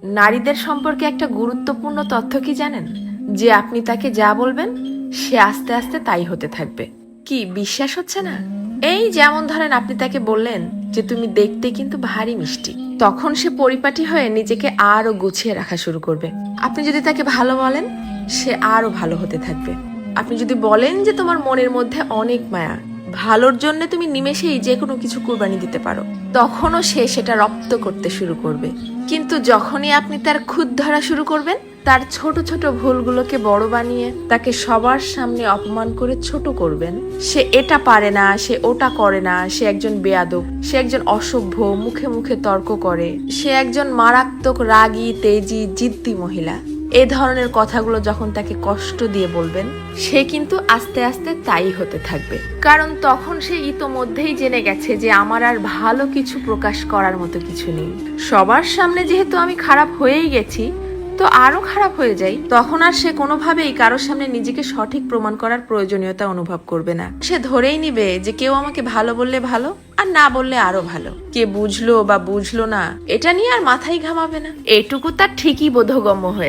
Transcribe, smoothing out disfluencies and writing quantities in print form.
নারীদের সম্পর্কে একটা গুরুত্বপূর্ণ তথ্য কি জানেন? যে আপনি তাকে যা বলবেন সে আস্তে আস্তে তাই হতে থাকবে। কি বিশ্বাস হচ্ছে না? এই যেমন ধরেন আপনি তাকে বললেন যে তুমি দেখতে কিন্তু ভারী মিষ্টি, তখন সে পরিপাটি হয়ে নিজেকে আরো গুছিয়ে রাখা শুরু করবে। আপনি যদি তাকে ভালো বলেন সে আরো ভালো হতে থাকবে। আপনি যদি বলেন যে তোমার মনের মধ্যে অনেক মায়া, ভালোর জন্য তুমি নিমেষেই যে কোনো কিছু কুরবানি দিতে পারো, তখনও সে সেটা রপ্ত করতে শুরু করবে। কিন্তু যখনই আপনি তার খুঁত ধরা শুরু করবেন, তার ছোট ছোট ভুলগুলোকে বড় বানিয়ে তাকে সবার সামনে অপমান করে ছোট করবেন, সে এটা পারে না, সে ওটা করে না, সে একজন বেয়াদব, সে একজন অসভ্য, মুখে মুখে তর্ক করে, সে একজন মারাত্মক রাগী তেজি জিদ্দি মহিলা, এ ধরনের কথাগুলো যখন তাকে কষ্ট দিয়ে বলবেন, সে কিন্তু আস্তে আস্তে তাই হতে থাকবে। কারণ তখন সে ইতোমধ্যেই জেনে গেছে যে আমার আর ভালো কিছু প্রকাশ করার মতো কিছু নেই। সবার সামনে যেহেতু আমি খারাপ হয়েই গেছি, তো আরো খারাপ হয়ে যাই, তখন আর সে কোনোভাবেই কারোর সামনে নিজেকে সঠিক প্রমাণ করার প্রয়োজনীয়তা অনুভব করবে না। সে ধরেই নিবে যে কেউ আমাকে ভালো বললে ভালো, আর না বললে আরো ভালো। কে বুঝলো বা বুঝলো না এটা নিয়ে আর মাথায় ঘামাবে না। এটুকু তার ঠিকই বোধগম্য হয়ে